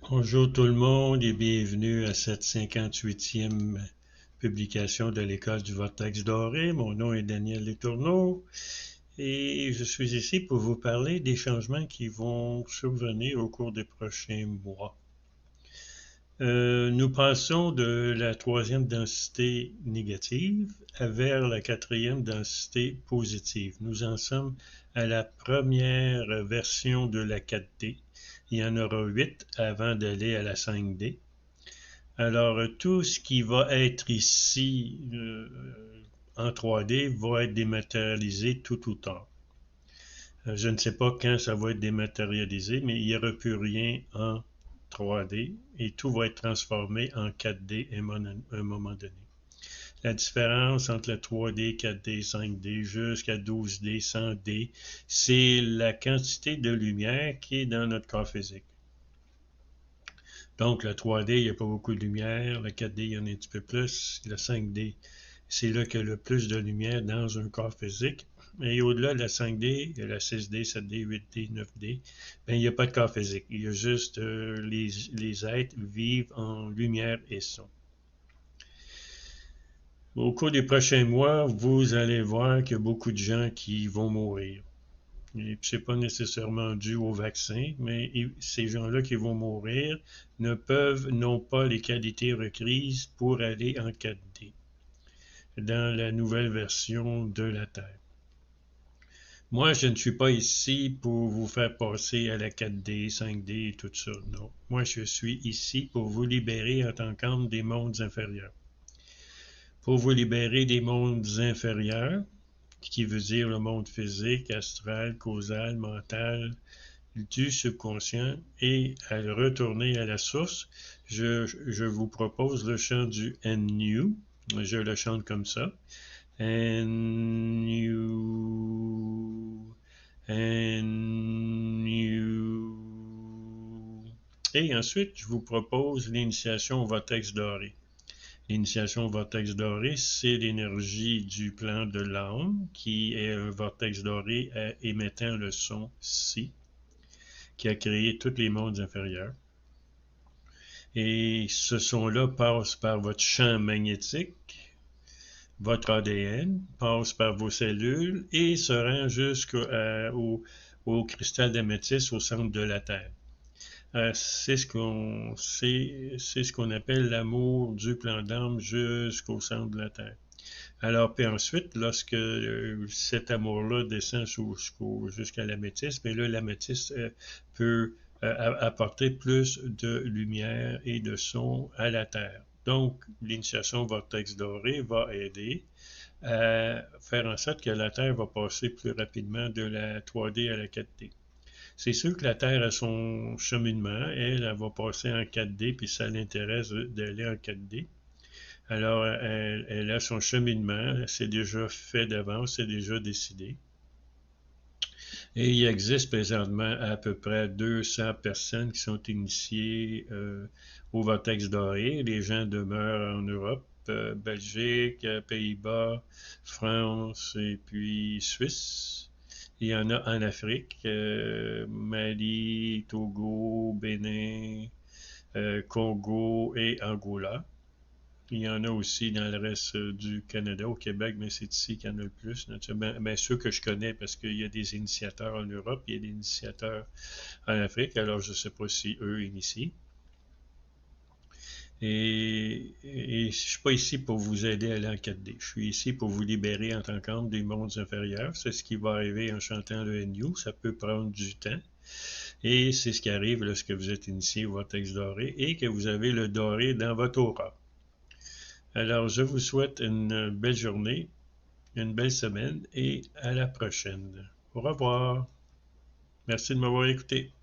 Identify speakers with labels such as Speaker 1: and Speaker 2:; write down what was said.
Speaker 1: Bonjour tout le monde et bienvenue à cette 58e publication de l'École du Vortex Doré. Mon nom est Daniel Letourneau et je suis ici pour vous parler des changements qui vont survenir au cours des prochains mois. Nous passons de la troisième densité négative vers la quatrième densité positive. Nous en sommes à la première version de la 4D. Il y en aura 8 avant d'aller à la 5D. Alors, tout ce qui va être ici en 3D va être dématérialisé tout ou tard. Je ne sais pas quand ça va être dématérialisé, mais il n'y aura plus rien en 3D et tout va être transformé en 4D à un moment donné. La différence entre le 3D, 4D, 5D jusqu'à 12D, 100D, c'est la quantité de lumière qui est dans notre corps physique. Donc, le 3D, il n'y a pas beaucoup de lumière. Le 4D, il y en a un petit peu plus. Le 5D, c'est là qu'il y a le plus de lumière dans un corps physique. Et au-delà de la 5D, il y a la 6D, 7D, 8D, 9D. Bien, il n'y a pas de corps physique. Il y a juste les êtres vivent en lumière et son. Au cours des prochains mois, vous allez voir qu'il y a beaucoup de gens qui vont mourir. Et c'est pas nécessairement dû au vaccin, mais ces gens-là qui vont mourir n'ont pas les qualités requises pour aller en 4D dans la nouvelle version de la Terre. Moi, je ne suis pas ici pour vous faire passer à la 4D, 5D et tout ça, non. Moi, je suis ici pour vous libérer en tant qu'homme des mondes inférieurs. Pour vous libérer des mondes inférieurs, qui veut dire le monde physique, astral, causal, mental, du subconscient, et à retourner à la source, je vous propose le chant du NU. Je le chante comme ça. NU, NU. Et ensuite, je vous propose l'initiation au vortex doré. L'initiation au vortex doré, c'est l'énergie du plan de l'âme, qui est un vortex doré émettant le son Si, qui a créé tous les mondes inférieurs. Et ce son-là passe par votre champ magnétique, votre ADN, passe par vos cellules et se rend jusqu'au cristal d'améthyste au centre de la Terre. C'est ce qu'on appelle l'amour du plan d'âme jusqu'au centre de la Terre. Alors, puis ensuite, lorsque cet amour-là descend jusqu'à l'améthyste, mais là, l'améthyste peut apporter plus de lumière et de son à la Terre. Donc, l'initiation vortex doré va aider à faire en sorte que la Terre va passer plus rapidement de la 3D à la 4D. C'est sûr que la Terre a son cheminement, elle va passer en 4D, puis ça l'intéresse d'aller en 4D. Alors, elle a son cheminement, c'est déjà fait d'avance, c'est déjà décidé. Et il existe présentement à peu près 200 personnes qui sont initiées au vortex doré. Les gens demeurent en Europe, Belgique, Pays-Bas, France et puis Suisse. Il y en a en Afrique, Mali, Togo, Bénin, Congo et Angola. Il y en a aussi dans le reste du Canada, au Québec, mais c'est ici qu'il y en a le plus. Ben, ceux que je connais, parce qu'il y a des initiateurs en Europe, il y a des initiateurs en Afrique, alors je ne sais pas si eux initient. Et je ne suis pas ici pour vous aider à aller en 4D. Je suis ici pour vous libérer en tant qu'homme des mondes inférieurs. C'est ce qui va arriver en chantant le NU. Ça peut prendre du temps. Et c'est ce qui arrive lorsque vous êtes initié au vortex doré et que vous avez le doré dans votre aura. Alors, je vous souhaite une belle journée, une belle semaine et à la prochaine. Au revoir. Merci de m'avoir écouté.